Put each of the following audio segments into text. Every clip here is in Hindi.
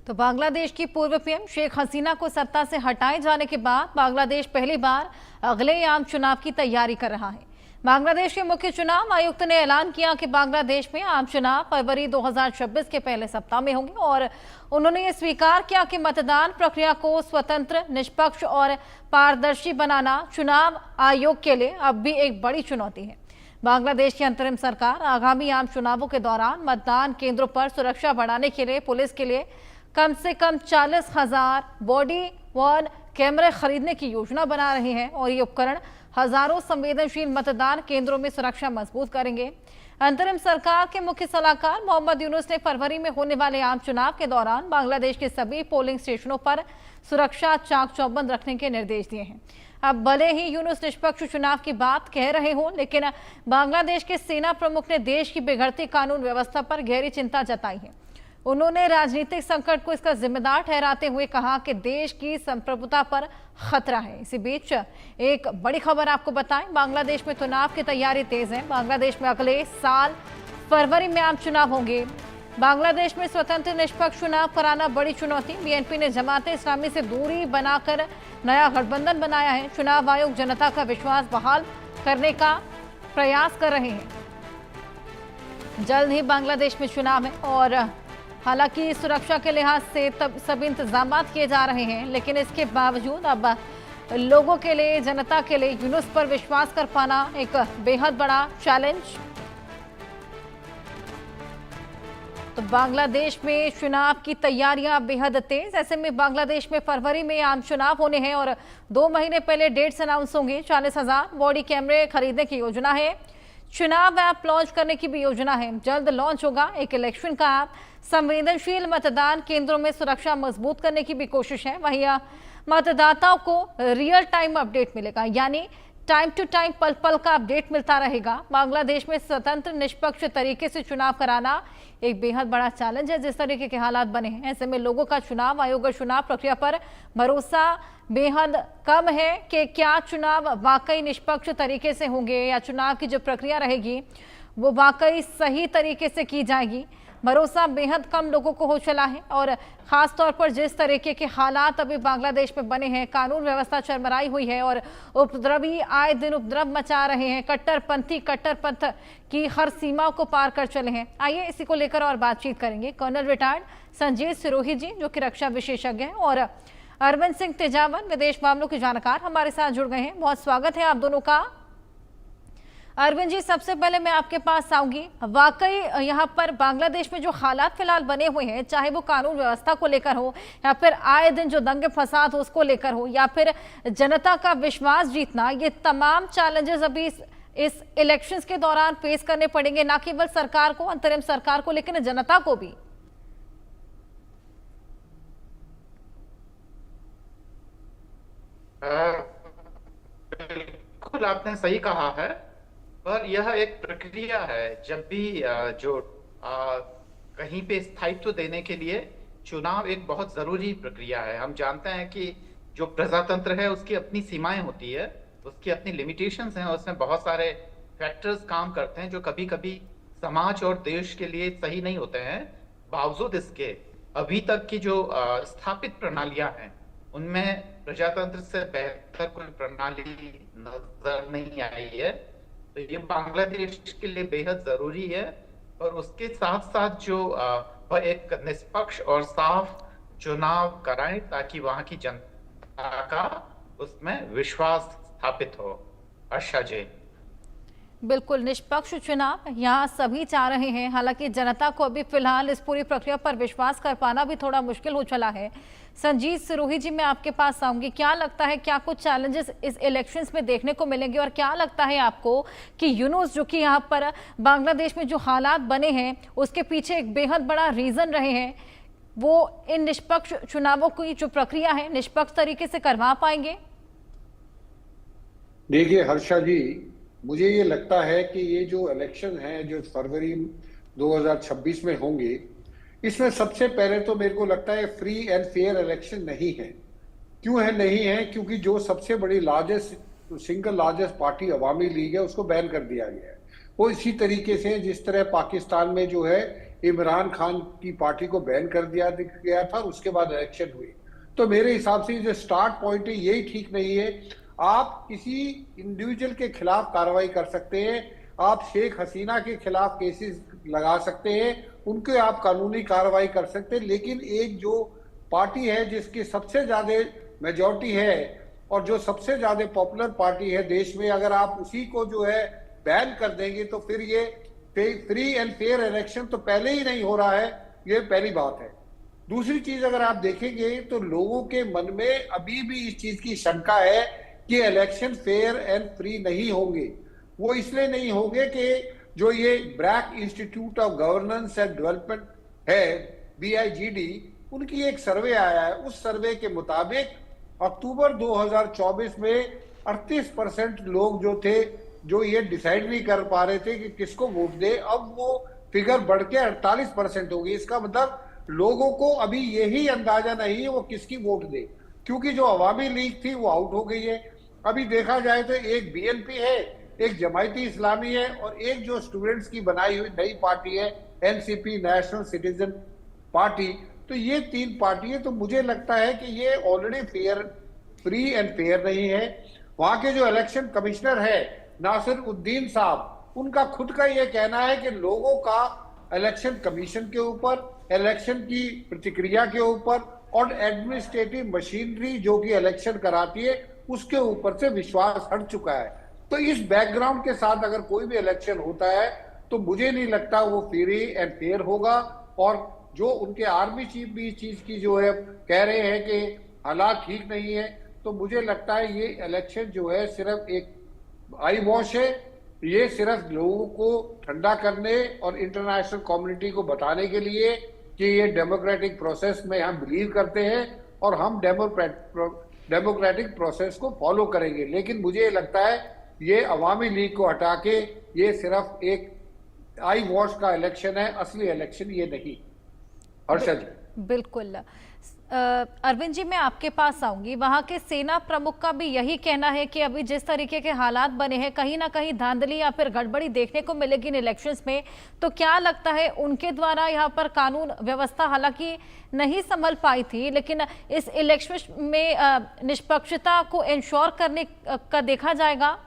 तो बांग्लादेश की पूर्व पीएम शेख हसीना को सत्ता से हटाए जाने के बाद बांग्लादेश पहली बार अगले आम चुनाव की तैयारी कर रहा है। बांग्लादेश के मुख्य चुनाव आयुक्त ने ऐलान किया कि बांग्लादेश में आम चुनाव फरवरी 2026 के पहले सप्ताह में होंगे और उन्होंने ये स्वीकार किया कि मतदान प्रक्रिया को स्वतंत्र, निष्पक्ष और पारदर्शी बनाना चुनाव आयोग के लिए अब भी एक बड़ी चुनौती है। बांग्लादेश की अंतरिम सरकार आगामी आम चुनावों के दौरान मतदान केंद्रों पर सुरक्षा बढ़ाने के लिए पुलिस के लिए कम से कम 40,000 बॉडी वर्न कैमरे खरीदने की योजना बना रही है और ये उपकरण हजारों संवेदनशील मतदान केंद्रों में सुरक्षा मजबूत करेंगे। अंतरिम सरकार के मुख्य सलाहकार मोहम्मद यूनुस ने फरवरी में होने वाले आम चुनाव के दौरान बांग्लादेश के सभी पोलिंग स्टेशनों पर सुरक्षा चाक चौबंद रखने के निर्देश दिए हैं। अब भले ही यूनुस निष्पक्ष चुनाव की बात कह रहे हो, लेकिन बांग्लादेश के सेना प्रमुख ने देश की बिगड़ती कानून व्यवस्था पर गहरी चिंता जताई है। उन्होंने राजनीतिक संकट को इसका जिम्मेदार ठहराते हुए कहा कि देश की संप्रभुता पर खतरा है। इसी बीच एक बड़ी खबर आपको बताएं, बांग्लादेश में चुनाव की तैयारी तेज है। बांग्लादेश में अगले साल फरवरी में आम चुनाव होंगे। बांग्लादेश में स्वतंत्र निष्पक्ष चुनाव कराना बड़ी चुनौती। बीएनपी ने जमाते इस्लामी से दूरी बनाकर नया गठबंधन बनाया है। चुनाव आयोग जनता का विश्वास बहाल करने का प्रयास कर रहे हैं। जल्द ही बांग्लादेश में चुनाव है और हालांकि सुरक्षा के लिहाज से सब इंतजाम किए जा रहे हैं, लेकिन इसके बावजूद अब लोगों के लिए, जनता के लिए यूनुस पर विश्वास कर पाना एक बेहद बड़ा चैलेंज। तो बांग्लादेश में चुनाव की तैयारियां बेहद तेज। ऐसे में बांग्लादेश में फरवरी में आम चुनाव होने हैं और 2 महीने पहले डेट्स अनाउंस होंगे। 40,000 बॉडी कैमरे खरीदने की योजना है। चुनाव ऐप लॉन्च करने की भी योजना है। जल्द लॉन्च होगा एक इलेक्शन का ऐप। संवेदनशील मतदान केंद्रों में सुरक्षा मजबूत करने की भी कोशिश है। वहीं मतदाताओं को रियल टाइम अपडेट मिलेगा, यानी टाइम टू टाइम, पल पल का अपडेट मिलता रहेगा। बांग्लादेश में स्वतंत्र निष्पक्ष तरीके से चुनाव कराना एक बेहद बड़ा चैलेंज है। जिस तरीके के हालात बने हैं, ऐसे में लोगों का चुनाव आयोग और चुनाव प्रक्रिया पर भरोसा बेहद कम है कि क्या चुनाव वाकई निष्पक्ष तरीके से होंगे या चुनाव की जो प्रक्रिया रहेगी वो वाकई सही तरीके से की जाएगी। भरोसा बेहद कम लोगों को हो चला है और खास तौर पर जिस तरीके के हालात अभी बांग्लादेश में बने हैं, कानून व्यवस्था चरमराई हुई है और उपद्रवी आए दिन उपद्रव मचा रहे हैं। कट्टरपंथी कट्टरपंथ की हर सीमा को पार कर चले हैं। आइए इसी को लेकर और बातचीत करेंगे। कर्नल रिटायर्ड संजीत सिरोही जी, जो कि रक्षा विशेषज्ञ हैं, और अरविंद सिंह तेजावन, विदेश मामलों के जानकार, हमारे साथ जुड़ गए हैं। बहुत स्वागत है आप दोनों का। अरविंद जी, सबसे पहले मैं आपके पास आऊंगी। वाकई यहाँ पर बांग्लादेश में जो हालात फिलहाल बने हुए हैं, चाहे वो कानून व्यवस्था को लेकर हो या फिर आए दिन जो दंगे फसाद हो उसको लेकर हो या फिर जनता का विश्वास जीतना, ये तमाम चैलेंजेस अभी इस इलेक्शंस के दौरान फेस करने पड़ेंगे, ना केवल सरकार को, अंतरिम सरकार को, लेकिन जनता को भी। बिल्कुल आपने सही कहा है, पर यह एक प्रक्रिया है। जब भी कहीं पे स्थायित्व देने के लिए चुनाव एक बहुत जरूरी प्रक्रिया है। हम जानते हैं कि जो प्रजातंत्र है उसकी अपनी सीमाएं होती है, उसकी अपनी लिमिटेशंस हैं, उसमें बहुत सारे फैक्टर्स काम करते हैं जो कभी कभी समाज और देश के लिए सही नहीं होते हैं। बावजूद इसके अभी तक की जो स्थापित प्रणालियां हैं उनमें प्रजातंत्र से बेहतर कोई प्रणाली नजर नहीं आई है। तो ये बांग्लादेश के लिए बेहद जरूरी है और उसके साथ साथ जो वह एक निष्पक्ष और साफ चुनाव कराएं ताकि वहां की जनता का उसमें विश्वास स्थापित हो। आशा जी, बिल्कुल निष्पक्ष चुनाव यहाँ सभी चाह रहे हैं। हालांकि जनता को अभी फिलहाल इस पूरी प्रक्रिया पर विश्वास कर पाना भी थोड़ा मुश्किल हो चला है। संजीत सिरोही जी, मैं आपके पास आऊंगी। क्या लगता है, क्या कुछ चैलेंजेस इस इलेक्शंस में देखने को मिलेंगे और क्या लगता है आपको कि यूनुस, जो कि यहाँ पर बांग्लादेश में जो हालात बने हैं उसके पीछे एक बेहद बड़ा रीजन रहे हैं, वो इन निष्पक्ष चुनावों की जो प्रक्रिया है निष्पक्ष तरीके से करवा पाएंगे? देखिए हर्षा जी, मुझे ये लगता है कि ये जो इलेक्शन है जो फरवरी 2026 में होंगे, इसमें सबसे पहले तो मेरे को लगता है फ्री एंड फेयर इलेक्शन नहीं है। क्यों है नहीं है? क्योंकि जो सबसे बड़ी सिंगल लार्जेस्ट पार्टी अवामी लीग है उसको बैन कर दिया गया है। वो इसी तरीके से जिस तरह पाकिस्तान में जो है इमरान खान की पार्टी को बैन कर दिया गया था, उसके बाद इलेक्शन हुए। तो मेरे हिसाब से जो स्टार्ट पॉइंट है यही ठीक नहीं है। आप किसी इंडिविजुअल के खिलाफ कार्रवाई कर सकते हैं, आप शेख हसीना के खिलाफ केसेस लगा सकते हैं, उनके आप कानूनी कार्रवाई कर सकते हैं, लेकिन एक जो पार्टी है जिसकी सबसे ज्यादा मेजॉरिटी है और जो सबसे ज्यादा पॉपुलर पार्टी है देश में, अगर आप उसी को जो है बैन कर देंगे तो फिर ये फ्री एंड फेयर इलेक्शन तो पहले ही नहीं हो रहा है, ये पहली बात है। दूसरी चीज अगर आप देखेंगे तो लोगों के मन में अभी भी इस चीज की शंका है कि इलेक्शन फेयर एंड फ्री नहीं होंगे। वो इसलिए नहीं होंगे कि जो ये BRAC institute of governance and development है, BIGD, उनकी एक सर्वे आया है, उस सर्वे के मुताबिक अक्टूबर 2024 में 38% लोग जो थे जो ये डिसाइड नहीं कर पा रहे थे कि किसको वोट दे, अब वो फिगर बढ़ के 48% हो गई। इसका मतलब लोगों को अभी यही अंदाजा नहीं है वो किसकी वोट दे, क्योंकि जो अवामी लीग थी वो आउट हो गई है। अभी देखा जाए तो एक BNP है, एक जमायती इस्लामी है और एक जो स्टूडेंट्स की बनाई हुई नई पार्टी है NCP, नेशनल सिटीजन पार्टी। तो ये 3 पार्टी है। तो मुझे लगता है कि ये ऑलरेडी फ्री एंड फेयर नहीं है। वहां के जो इलेक्शन कमिश्नर है नासिरुद्दीन साहब, उनका खुद का ये कहना है कि लोगों का इलेक्शन कमीशन के ऊपर, इलेक्शन की प्रतिक्रिया के ऊपर और एडमिनिस्ट्रेटिव मशीनरी जो कि इलेक्शन कराती है उसके ऊपर से विश्वास हट चुका है। तो इस बैकग्राउंड के साथ अगर कोई भी इलेक्शन होता है तो मुझे नहीं लगता वो फ्री एंड फेयर होगा। और जो उनके आर्मी चीफ भी इस चीज की जो है कह रहे हैं कि हालात ठीक नहीं है, तो मुझे लगता है ये इलेक्शन जो है सिर्फ एक आई वॉश है। ये सिर्फ लोगों को ठंडा करने और इंटरनेशनल कम्युनिटी को बताने के लिए कि ये डेमोक्रेटिक प्रोसेस में हम बिलीव करते हैं और हम डेमोक्रेटिक प्रोसेस को फॉलो करेंगे। लेकिन मुझे लगता है ये अवामी लीग को हटा के ये सिर्फ एक आई वॉश का इलेक्शन है, असली इलेक्शन ये नहीं। हर्षा जी। बिल्कुल। अरविंद जी, मैं आपके पास आऊंगी। वहां के सेना प्रमुख का भी यही कहना है कि अभी जिस तरीके के हालात बने हैं, कहीं ना कहीं धांधली या फिर गड़बड़ी देखने को मिलेगी इन इलेक्शंस में। तो क्या लगता है उनके द्वारा यहाँ पर कानून व्यवस्था हालांकि नहीं संभल पाई थी, लेकिन इस इलेक्शन में निष्पक्षता को इंश्योर करने का देखा जाएगा?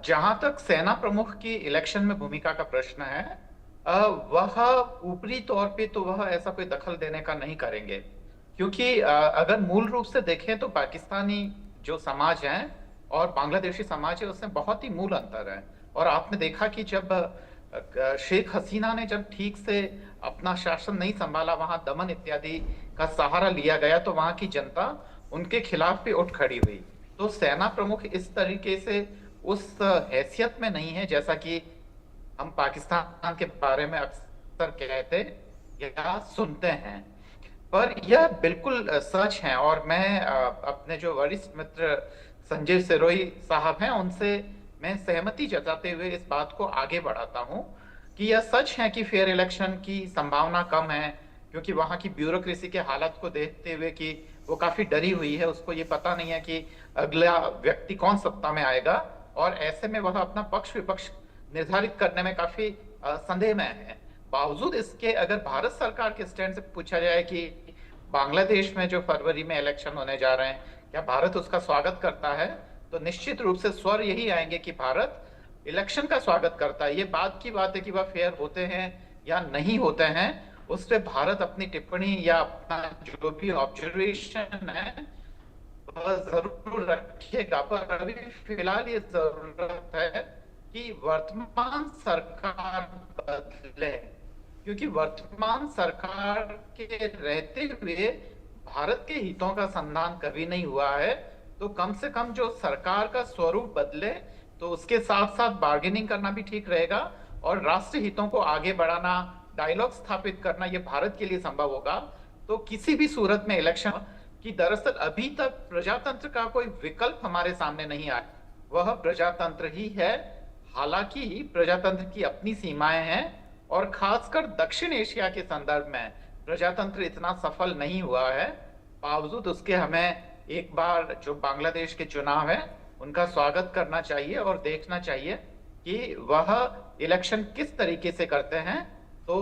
जहां तक सेना प्रमुख की इलेक्शन में भूमिका का प्रश्न है, वह ऊपरी तौर पे तो वह ऐसा कोई दखल देने का नहीं करेंगे, क्योंकि अगर मूल रूप से देखें तो पाकिस्तानी जो समाज है और बांग्लादेशी समाज है उसमें बहुत ही मूल अंतर है। और आपने देखा कि जब शेख हसीना ने जब ठीक से अपना शासन नहीं संभाला, वहां दमन इत्यादि का सहारा लिया गया, तो वहां की जनता उनके खिलाफ भी उठ खड़ी हुई। तो सेना प्रमुख इस तरीके से उस हैसियत में नहीं है जैसा कि हम पाकिस्तान के बारे में अक्सर कहते या सुनते हैं। पर यह बिल्कुल सच है और मैं अपने जो वरिष्ठ मित्र संजय सिरोही साहब हैं उनसे मैं सहमति जताते हुए इस बात को आगे बढ़ाता हूं कि यह सच है कि फेयर इलेक्शन की संभावना कम है, क्योंकि वहां की ब्यूरोक्रेसी के हालात को देखते हुए कि वो काफी डरी हुई है, उसको ये पता नहीं है कि अगला व्यक्ति कौन सत्ता में आएगा, और ऐसे में वह अपना पक्ष विपक्ष निर्धारित करने में काफी संदेह में है। बावजूद इसके अगर भारत सरकार के स्टैंड से पूछा जाए कि बांग्लादेश में जो फरवरी में इलेक्शन होने जा रहे हैं, क्या भारत उसका स्वागत करता है, तो निश्चित रूप से स्वर यही आएंगे कि भारत इलेक्शन का स्वागत करता है। ये बात की बात है कि वह फेयर होते हैं या नहीं होते हैं, उस पर भारत अपनी टिप्पणी या अपना जो भी ऑब्जर्वेशन है वह जरूर रखिएगा। पर अभी फिलहाल ये जरूरत है कि वर्तमान सरकार बदले, क्योंकि वर्तमान सरकार के रहते हुए भारत के हितों का संधान कभी नहीं हुआ है। तो कम से कम जो सरकार का स्वरूप बदले, तो उसके साथ साथ बार्गेनिंग करना भी ठीक रहेगा और राष्ट्रीय हितों को आगे बढ़ाना, डायलॉग स्थापित करना, ये भारत के लिए संभव होगा। तो किसी भी सूरत में इलेक्शन की दरअसल अभी तक प्रजातंत्र का कोई विकल्प हमारे सामने नहीं आया, वह प्रजातंत्र ही है। हालांकि प्रजातंत्र की अपनी सीमाएं हैं और खासकर दक्षिण एशिया के संदर्भ में प्रजातंत्र इतना सफल नहीं हुआ है। बावजूद उसके हमें एक बार जो बांग्लादेश के चुनाव है उनका स्वागत करना चाहिए और देखना चाहिए कि वह इलेक्शन किस तरीके से करते हैं। तो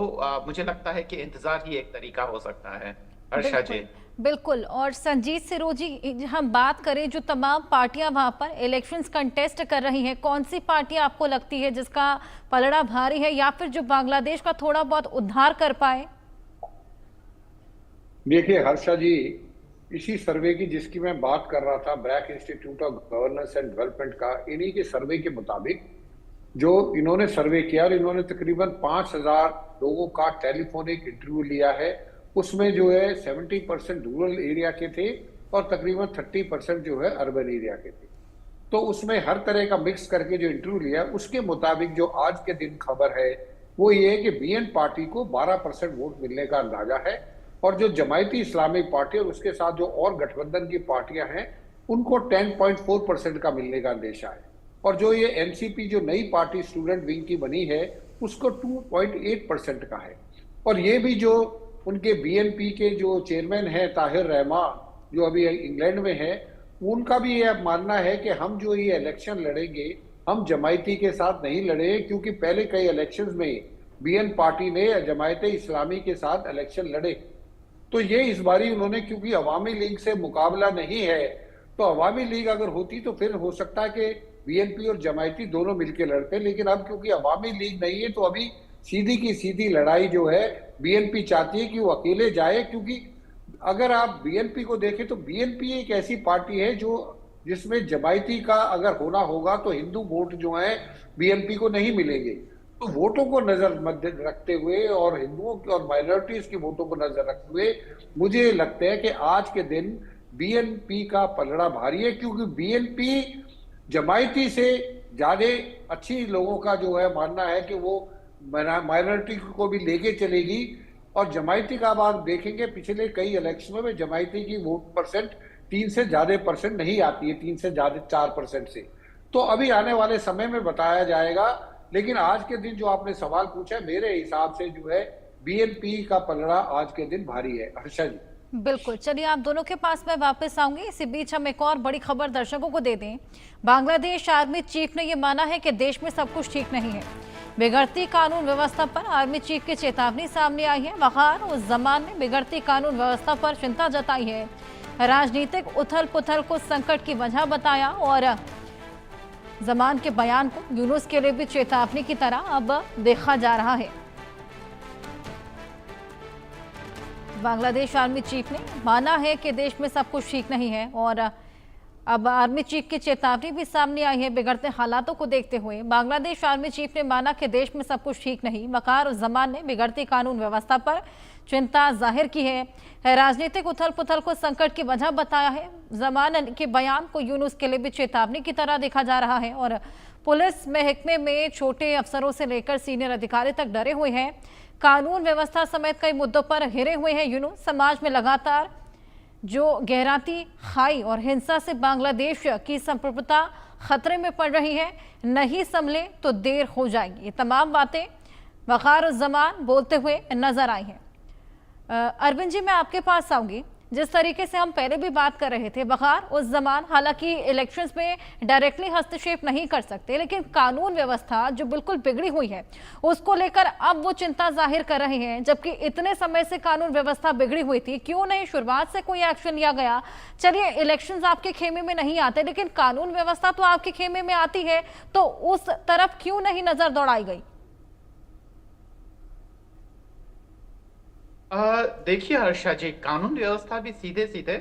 मुझे लगता है कि इंतजार ही एक तरीका हो सकता है। हर्षा जी। बिल्कुल बिल्कुल। और संजीत सिरोजी, हम बात करें जो तमाम पार्टियां वहां पर इलेक्शंस कंटेस्ट कर रही हैं, कौन सी पार्टियां आपको लगती है जिसका पलड़ा भारी है या फिर जो बांग्लादेश का थोड़ा बहुत उद्धार कर पाए? देखिए हर्षा जी, इसी सर्वे की जिसकी मैं बात कर रहा था, BRAC institute of governance and development का, इन्हीं के सर्वे के मुताबिक जो इन्होंने सर्वे किया, और इन्होंने तकरीबन 5,000 लोगों का टेलीफोनिक इंटरव्यू लिया है, उसमें जो है 70% रूरल एरिया के थे और तकरीबन 30% जो है अर्बन एरिया के थे। तो उसमें हर तरह का मिक्स करके जो इंटरव्यू लिया, उसके मुताबिक जो आज के दिन खबर है वो ये है कि बीएन पार्टी को 12% वोट मिलने का अंदाजा है, और जो जमायती इस्लामिक पार्टी और उसके साथ जो और गठबंधन की पार्टियां हैं उनको 10.4% का मिलने का अंदेशा है, और जो ये एनसीपी जो नई पार्टी स्टूडेंट विंग की बनी है उसको 2.8% का है। और ये भी जो उनके बीएनपी के जो चेयरमैन हैं ताहिर रहमान, जो अभी इंग्लैंड में है, उनका भी ये मानना है कि हम जो ये इलेक्शन लड़ेंगे हम जमायती के साथ नहीं लड़े, क्योंकि पहले कई इलेक्शंस में बीएन पार्टी ने जमायत इस्लामी के साथ इलेक्शन लड़े। तो ये इस बारी उन्होंने, क्योंकि अवामी लीग से मुकाबला नहीं है, तो अवामी लीग अगर होती तो फिर हो सकता है कि बीएनपी और जमायती दोनों मिलकर लड़ते, लेकिन अब क्योंकि अवामी लीग नहीं है तो अभी सीधी की सीधी लड़ाई जो है बीएनपी चाहती है कि वो अकेले जाए। क्योंकि अगर आप बीएनपी को देखें तो बीएनपी एक ऐसी पार्टी है जो जिसमें जमायती का अगर होना होगा तो हिंदू वोट जो है बीएनपी को नहीं मिलेंगे। तो वोटों को नजर मध्य रखते हुए और हिंदुओं की और माइनॉरिटीज की वोटों को नजर रखते हुए मुझे लगता है कि आज के दिन बीएनपी का पलड़ा भारी है, क्योंकि बीएनपी जमायती से ज्यादा अच्छी लोगों का जो है मानना है कि वो माइनॉरिटी को भी लेके चलेगी। और जमायती का आप देखेंगे पिछले कई इलेक्शनों में जमायती की वोट परसेंट 3 से ज्यादा परसेंट नहीं आती है, 3 से ज्यादा 4% से। तो अभी आने वाले समय में बताया जाएगा, लेकिन आज के दिन जो आपने सवाल पूछा, मेरे हिसाब से जो है बीएनपी का पलड़ा आज के दिन भारी है। हर्षा जी। बिल्कुल, चलिए आप दोनों के पास मैं वापस आऊंगी। इसी बीच हम एक और बड़ी खबर दर्शकों को दे दें। बांग्लादेश आर्मी चीफ ने यह माना है कि देश में सब कुछ ठीक नहीं है। बिगड़ती कानून व्यवस्था पर आर्मी चीफ की चेतावनी सामने आई है। वकार उस जमान ने बिगड़ती कानून व्यवस्था पर चिंता जताई है, राजनीतिक उथल पुथल को संकट की वजह बताया और जमान के बयान को यूनुस के लिए भी चेतावनी की तरह अब देखा जा रहा है। बांग्लादेश आर्मी चीफ ने माना है कि देश में सब कुछ ठीक नहीं है और अब आर्मी चीफ की चेतावनी भी सामने आई है। बिगड़ते हालातों को देखते हुए बांग्लादेश आर्मी चीफ ने माना कि देश में सब कुछ ठीक नहीं। वकार जमान ने बिगड़ती कानून व्यवस्था पर चिंता जाहिर की है, राजनीतिक उथल पुथल को संकट की वजह बताया है। जमान के बयान को यूनुस के लिए भी चेतावनी की तरह देखा जा रहा है और पुलिस महकमे में छोटे अफसरों से लेकर सीनियर अधिकारी तक डरे हुए हैं। कानून व्यवस्था समेत कई मुद्दों पर घिरे हुए हैं यूनुस। समाज में लगातार जो गहराती खाई और हिंसा से बांग्लादेश की संप्रभुता खतरे में पड़ रही है, नहीं संभले तो देर हो जाएगी। ये तमाम बातें वकार जमान बोलते हुए नजर आई हैं। अरविंद जी, मैं आपके पास आऊंगी। जिस तरीके से हम पहले भी बात कर रहे थे, वकार उस जमान हालांकि इलेक्शंस में डायरेक्टली हस्तक्षेप नहीं कर सकते, लेकिन कानून व्यवस्था जो बिल्कुल बिगड़ी हुई है उसको लेकर अब वो चिंता जाहिर कर रहे हैं। जबकि इतने समय से कानून व्यवस्था बिगड़ी हुई थी, क्यों नहीं शुरुआत से कोई एक्शन लिया गया? चलिए इलेक्शंस आपके खेमे में नहीं आते, लेकिन कानून व्यवस्था तो आपके खेमे में आती है, तो उस तरफ क्यों नहीं नजर दौड़ाई गई? देखिए हर्षा जी, कानून व्यवस्था भी सीधे सीधे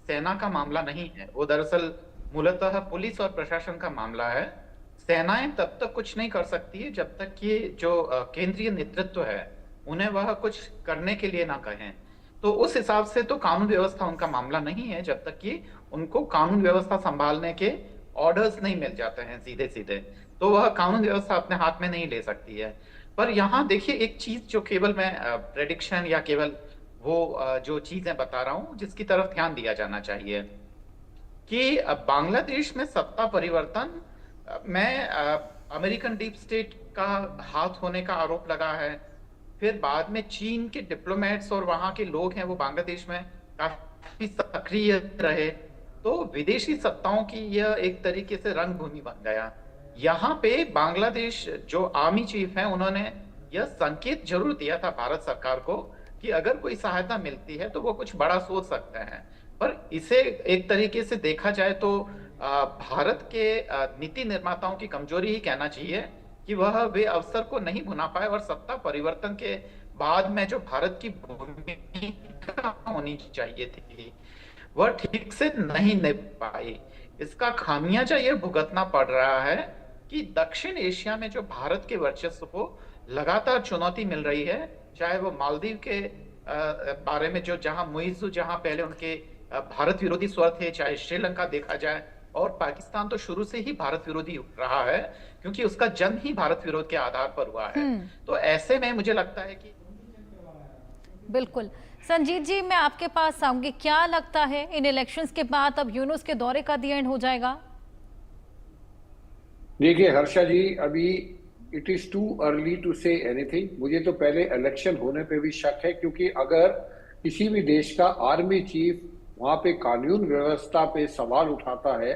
सेना का मामला नहीं है। वो दरअसल मूलतः पुलिस और प्रशासन का मामला है। सेनाएं तब तक कुछ नहीं कर सकती है जब तक कि जो केंद्रीय नेतृत्व है उन्हें वह कुछ करने के लिए ना कहें। तो उस हिसाब से तो कानून व्यवस्था उनका मामला नहीं है जब तक कि उनको कानून व्यवस्था संभालने के ऑर्डर्स नहीं मिल जाते हैं सीधे सीधे, तो वह कानून व्यवस्था अपने हाथ में नहीं ले सकती है। पर यहाँ देखिए एक चीज जो केवल मैं प्रेडिक्शन या केवल वो जो चीजें बता रहा हूँ जिसकी तरफ ध्यान दिया जाना चाहिए कि बांग्लादेश में सत्ता परिवर्तन में अमेरिकन डीप स्टेट का हाथ होने का आरोप लगा है। फिर बाद में चीन के डिप्लोमेट्स और वहां के लोग हैं वो बांग्लादेश में काफी सक्रिय रहे। तो विदेशी सत्ताओं की यह एक तरीके से रंगभूमि बन गया। यहाँ पे बांग्लादेश जो आर्मी चीफ हैं, उन्होंने यह संकेत जरूर दिया था भारत सरकार को कि अगर कोई सहायता मिलती है तो वो कुछ बड़ा सोच सकते हैं। पर इसे एक तरीके से देखा जाए तो भारत के नीति निर्माताओं की कमजोरी ही कहना चाहिए कि वह वे अवसर को नहीं भुना पाए और सत्ता परिवर्तन के बाद में जो भारत की भूमिका होनी चाहिए थी वह ठीक से नहीं निभ पाई। इसका खामियाजा ये भुगतना पड़ रहा है कि दक्षिण एशिया में जो भारत के वर्चस्व को लगातार चुनौती मिल रही है, चाहे वो मालदीव के बारे में जो जहां मुइज़्ज़ू जहां पहले उनके भारत विरोधी स्वर थे, चाहे श्रीलंका देखा जाए, और पाकिस्तान तो शुरू से ही भारत विरोधी रहा है क्योंकि उसका जन्म ही भारत विरोध के आधार पर हुआ है। तो ऐसे में मुझे लगता है कि बिल्कुल। संजीत जी, मैं आपके पास आऊंगी, क्या लगता है इन इलेक्शंस के बाद अब यूनुस के दौरे का दी एंड हो जाएगा? देखिए हर्षा जी, अभी it is too early to say anything. मुझे तो पहले इलेक्शन होने पे भी शक है, क्योंकि अगर किसी भी देश का आर्मी चीफ वहां पे कानून व्यवस्था पे सवाल उठाता है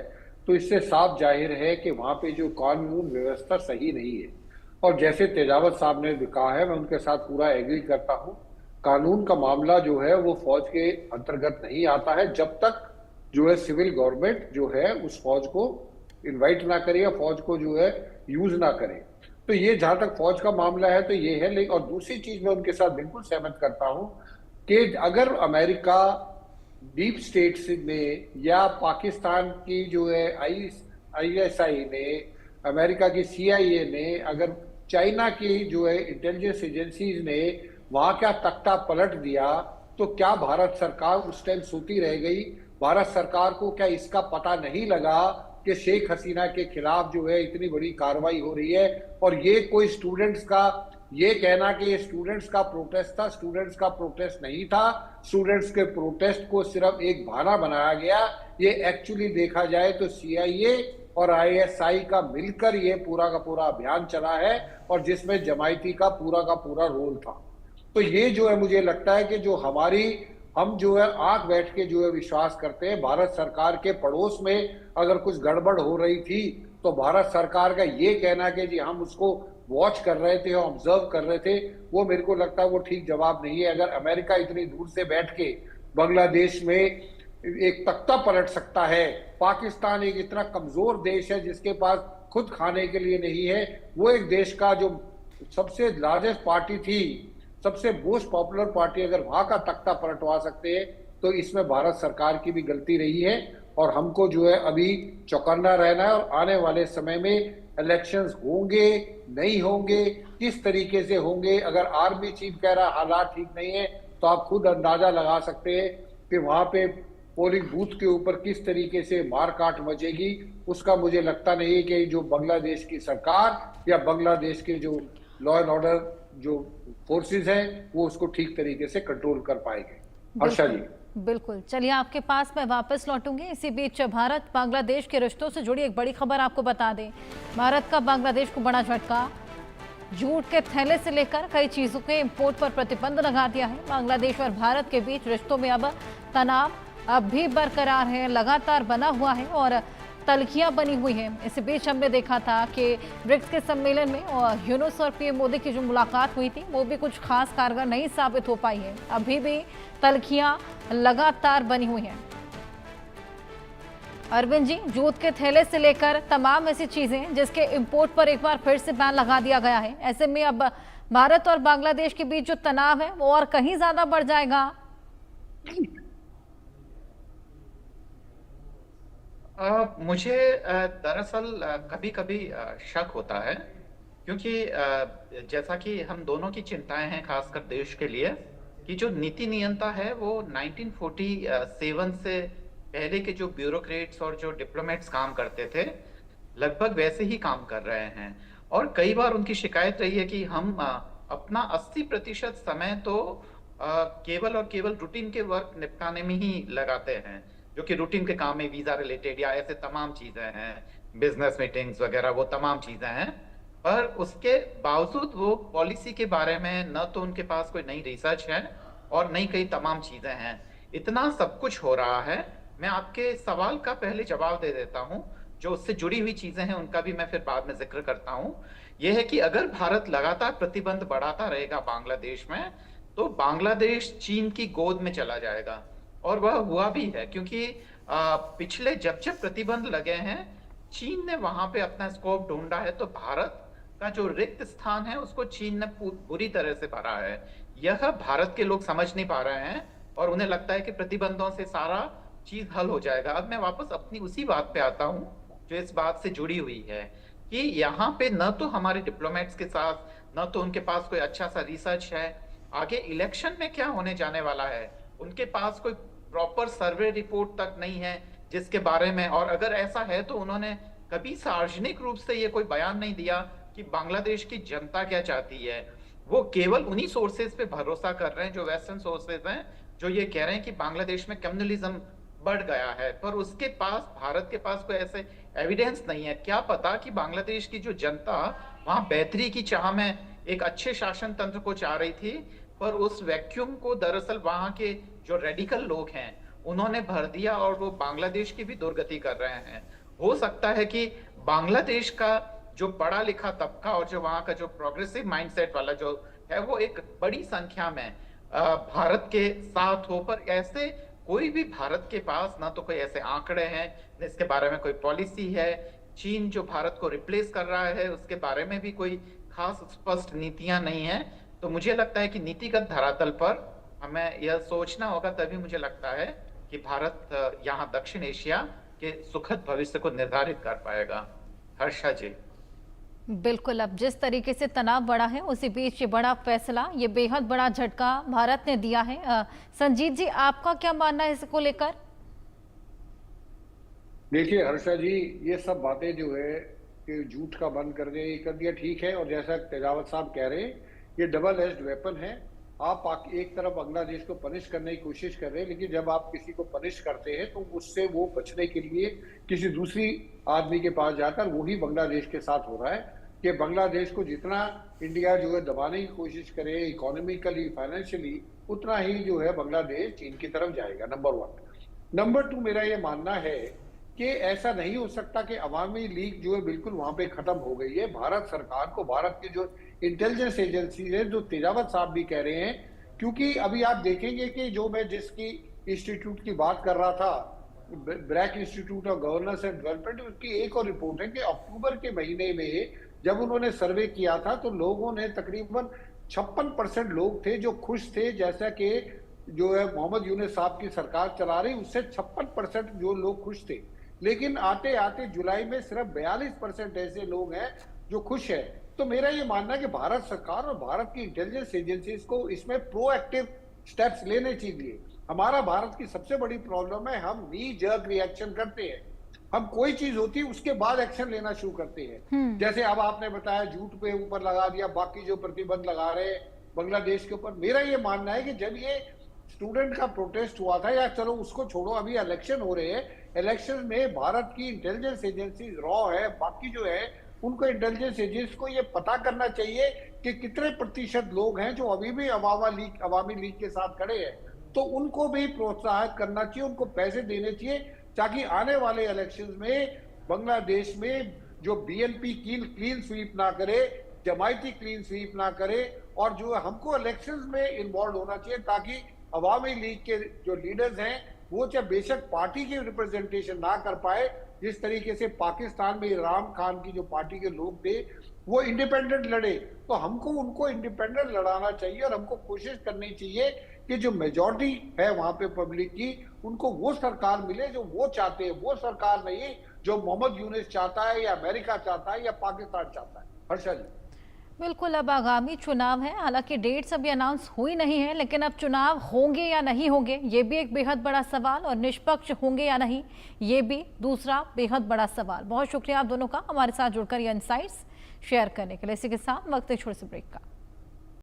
तो इससे साफ जाहिर है कि वहां पे जो कानून व्यवस्था सही नहीं है। और जैसे तेजावत साहब ने भी कहा है, मैं उनके साथ पूरा एग्री करता हूं, कानून का मामला जो है वो फौज के अंतर्गत नहीं आता है जब तक जो है सिविल गवर्नमेंट जो है उस फौज को इनवाइट ना करे या फौज को जो है यूज ना करे। तो ये जहां तक फौज का मामला है तो ये है। लेकिन और दूसरी चीज मैं उनके साथ बिल्कुल सहमत करता हूं कि अगर अमेरिका डीप स्टेट्स ने या पाकिस्तान की जो है ISI ने, अमेरिका की CIA ने, अगर चाइना की जो है इंटेलिजेंस एजेंसीज ने वहां का तख्ता पलट दिया तो क्या भारत सरकार उस टाइम सोती रह गई? भारत सरकार को क्या इसका पता नहीं लगा कि शेख हसीना के खिलाफ जो है इतनी बड़ी कार्रवाई हो रही है? और ये कोई स्टूडेंट्स का ये कहना कि ये स्टूडेंट्स का प्रोटेस्ट था, स्टूडेंट्स का प्रोटेस्ट नहीं था। स्टूडेंट्स के प्रोटेस्ट को सिर्फ एक बहाना बनाया गया। ये एक्चुअली देखा जाए तो CIA और ISI का मिलकर ये पूरा का पूरा अभियान चला है और जिसमें जमायती का पूरा रोल था। तो ये जो है मुझे लगता है कि जो हम जो है आंख बैठ के जो है विश्वास करते हैं, भारत सरकार के पड़ोस में अगर कुछ गड़बड़ हो रही थी तो भारत सरकार का ये कहना कि जी हम उसको वॉच कर रहे थे और ऑब्जर्व कर रहे थे, वो मेरे को लगता है वो ठीक जवाब नहीं है। अगर अमेरिका इतनी दूर से बैठ के बांग्लादेश में एक तख्ता पलट सकता है, पाकिस्तान एक इतना कमजोर देश है जिसके पास खुद खाने के लिए नहीं है, वो एक देश का जो सबसे लार्जेस्ट पार्टी थी, सबसे मोस्ट पॉपुलर पार्टी, अगर वहां का तख्ता पलटवा सकते हैं तो इसमें भारत सरकार की भी गलती रही है। और हमको जो है अभी चौकन्ना रहना है और आने वाले समय में इलेक्शंस होंगे नहीं होंगे, किस तरीके से होंगे। अगर आर्मी चीफ कह रहा हालात ठीक नहीं है तो आप खुद अंदाजा लगा सकते हैं कि वहां पे पोलिंग बूथ के ऊपर किस तरीके से मारकाट मचेगी। उसका मुझे लगता नहीं है कि जो बांग्लादेश की सरकार या बांग्लादेश के जो लॉ एंड ऑर्डर जो फोर्सेस हैं वो उसको ठीक तरीके से कंट्रोल कर पाएंगे। हर्षा जी बिल्कुल, चलिए आपके पास मैं वापस लौटूंगी। इसी बीच भारत बांग्लादेश के रिश्तों से जुड़ी एक बड़ी खबर आपको बता दें। भारत का बांग्लादेश को बड़ा झटका, जूट के थैले से लेकर कई चीजों के इंपोर्ट पर प्रतिबंध लगा दिया है। बांग्लादेश और भारत के बीच रिश्तों में अब तनाव अब भी बरकरार है, लगातार बना हुआ है और तलखियां बनी हुई हैं। इसी बीच हमने देखा था कि ब्रिक्स के सम्मेलन में और यूनुस और PM मोदी की जो मुलाकात हुई थी वो भी कुछ खास कारगर नहीं साबित हो पाई है। अभी भी तलखियां लगातार बनी हुई हैं। अरविंद जी, जूट के थैले से लेकर तमाम ऐसी चीजें जिसके इंपोर्ट पर एक बार फिर से बैन लगा दिया गया है, ऐसे में अब भारत और बांग्लादेश के बीच जो तनाव है वो और कहीं ज्यादा बढ़ जाएगा। मुझे दरअसल कभी कभी शक होता है, क्योंकि जैसा कि हम दोनों की चिंताएं हैं खासकर देश के लिए कि जो नीति नियंता है वो 1947 से पहले के जो ब्यूरोक्रेट्स और जो डिप्लोमेट्स काम करते थे लगभग वैसे ही काम कर रहे हैं। और कई बार उनकी शिकायत रही है कि हम अपना 80% समय तो केवल और केवल रूटीन के वर्क निपटाने में ही लगाते हैं, जो कि रूटीन के काम में वीजा रिलेटेड या ऐसे तमाम चीजें हैं, बिजनेस मीटिंग्स वगैरह, वो तमाम चीजें हैं। पर उसके बावजूद वो पॉलिसी के बारे में न तो उनके पास कोई नई रिसर्च है और नई कई तमाम चीजें हैं। इतना सब कुछ हो रहा है, मैं आपके सवाल का पहले जवाब दे देता हूं, जो उससे जुड़ी हुई चीजें हैं उनका भी मैं फिर बाद में जिक्र करता हूं। यह है कि अगर भारत लगातार प्रतिबंध बढ़ाता रहेगा बांग्लादेश में, तो बांग्लादेश चीन की गोद में चला जाएगा। और वह हुआ भी है, क्योंकि पिछले जब जब प्रतिबंध लगे हैं, चीन ने वहां पे अपना स्कोप ढूंढा है, तो भारत का जो रिक्त स्थान है उसको चीन ने बुरी तरह से भरा है। यह भारत के लोग समझ नहीं पा रहे हैं और उन्हें लगता है कि प्रतिबंधों से सारा चीज हल हो जाएगा। अब मैं वापस अपनी उसी बात पे आता हूं जो इस बात से जुड़ी हुई है कि यहाँ पे न तो हमारे डिप्लोमेट्स के साथ, न तो उनके पास कोई अच्छा सा रिसर्च है आगे इलेक्शन में क्या होने जाने वाला है, उनके पास कोई प्रॉपर सर्वे रिपोर्ट तक नहीं है जिसके बारे में, और अगर ऐसा है तो उन्होंने कभी सार्वजनिक रूप से ये कोई बयान नहीं दिया कि बांग्लादेश की जनता क्या चाहती है। वो केवल उन्हीं सोर्सेज पे भरोसा कर रहे हैं जो वेस्टर्न सोर्सेज हैं, जो ये कह रहे हैं कि बांग्लादेश में कम्युनलिज्म बढ़ गया है, पर उसके पास, भारत के पास कोई ऐसे एविडेंस नहीं है। क्या पता कि बांग्लादेश की जो जनता वहां बेहतरी की चाह में एक अच्छे शासन तंत्र को चाह रही थी, पर उस वैक्यूम को दरअसल वहां के जो रेडिकल लोग हैं उन्होंने भर दिया और वो बांग्लादेश की भी दुर्गति कर रहे हैं। हो सकता है कि बांग्लादेश का जो पढ़ा लिखा तबका और जो वहां का जो प्रोग्रेसिव माइंडसेट वाला जो है, वो एक बड़ी संख्या में भारत के साथ हो, पर ऐसे कोई भी भारत के पास ना तो कोई ऐसे आंकड़े हैं, न इसके बारे में कोई पॉलिसी है। चीन जो भारत को रिप्लेस कर रहा है उसके बारे में भी कोई खास स्पष्ट नीतियां नहीं है। तो मुझे लगता है कि नीतिगत धरातल पर हमें यह सोचना होगा, तभी मुझे लगता है कि भारत यहाँ दक्षिण एशिया के सुखद भविष्य को निर्धारित कर पाएगा। हर्षा जी। बिल्कुल, अब जिस तरीके से तनाव बढ़ा है उसी बीच ये बड़ा फैसला, ये बेहद बड़ा झटका भारत ने दिया है। संजीत जी, आपका क्या मानना है इसको लेकर? देखिए हर्षा जी, ये सब बातें जो है कि झूठ का बंद कर दिया ठीक है, और जैसा तेजावत साहब कह रहे हैं, ये डबल एज्ड वेपन है। आप एक तरफ बांग्लादेश को पनिश करने की कोशिश कर रहे हैं, लेकिन जब आप किसी को पनिश करते हैं तो उससे वो बचने के लिए किसी दूसरी आदमी के पास जाकर, वही बांग्लादेश के साथ हो रहा है कि बांग्लादेश को जितना इंडिया जो है दबाने की कोशिश करे इकोनॉमिकली, फाइनेंशियली, उतना ही जो है बांग्लादेश चीन की तरफ जाएगा। नंबर 1। नंबर 2, मेरा ये मानना है कि ऐसा नहीं हो सकता कि अवामी लीग जो है बिल्कुल वहां पे खत्म हो गई है। भारत सरकार को, भारत की जो इंटेलिजेंस एजेंसी है, जो तेजावत साहब भी कह रहे हैं, क्योंकि अभी आप देखेंगे कि जो मैं जिसकी इंस्टीट्यूट की बात कर रहा था, BRAC institute of governance and development, उसकी एक और रिपोर्ट है कि अक्टूबर के महीने में जब उन्होंने सर्वे किया था तो लोगों ने तकरीबन 56% लोग थे जो खुश थे, जैसा कि जो है मोहम्मद यूनुस साहब की सरकार चला रही, उससे 56% जो लोग खुश थे। लेकिन आते आते जुलाई में सिर्फ 42% ऐसे लोग हैं जो खुश है। तो मेरा ये मानना है कि भारत सरकार और भारत की इंटेलिजेंस एजेंसीज को इसमें प्रोएक्टिव स्टेप्स लेने चाहिए। हमारा भारत की सबसे बड़ी प्रॉब्लम है, हम नी जर्क रिएक्शन करते हैं। हम कोई चीज होती है उसके बाद एक्शन लेना शुरू करते हैं। जैसे अब आपने बताया झूठ पे ऊपर लगा दिया, बाकी जो प्रतिबंध लगा रहे बांग्लादेश के ऊपर। मेरा ये मानना है कि जब ये स्टूडेंट का प्रोटेस्ट हुआ था, या चलो उसको छोड़ो, अभी इलेक्शन हो रहे हैं, इलेक्शन में भारत की इंटेलिजेंस एजेंसी रॉ है, बाकी जो है उनको इंटेलिजेंस एजेंसी को ये पता करना चाहिए कि कितने प्रतिशत लोग हैं जो अभी भी अवामी लीग के साथ खड़े हैं। तो उनको भी प्रोत्साहित करना चाहिए, उनको पैसे देने चाहिए, ताकि आने वाले इलेक्शंस में बांग्लादेश में जो बीएनपी क्लीन स्वीप ना करे, जमायती क्लीन स्वीप ना करे, और जो हमको इलेक्शंस में इन्वॉल्व होना चाहिए, ताकि अवामी लीग के जो लीडर्स हैं वो चाहे बेशक पार्टी की रिप्रेजेंटेशन ना कर पाए, जिस तरीके से पाकिस्तान में इमरान खान की जो पार्टी के लोग थे वो इंडिपेंडेंट लड़े, तो हमको उनको इंडिपेंडेंट लड़ाना चाहिए। और हमको कोशिश करनी चाहिए कि जो मेजॉरिटी है वहां पे पब्लिक की, उनको वो सरकार मिले जो वो चाहते हैं, वो सरकार नहीं जो मोहम्मद यूनुस चाहता है या अमेरिका चाहता है या पाकिस्तान चाहता है। हर्षा जी। बिल्कुल, अब आगामी चुनाव है, हालांकि डेट्स अभी अनाउंस हुई नहीं है, लेकिन अब चुनाव होंगे या नहीं होंगे ये भी एक बेहद बड़ा सवाल, और निष्पक्ष होंगे या नहीं ये भी दूसरा बेहद बड़ा सवाल। बहुत शुक्रिया आप दोनों का हमारे साथ जुड़कर ये इनसाइट्स शेयर करने के लिए। इसी के साथ वक्त है छोटे से ब्रेक का।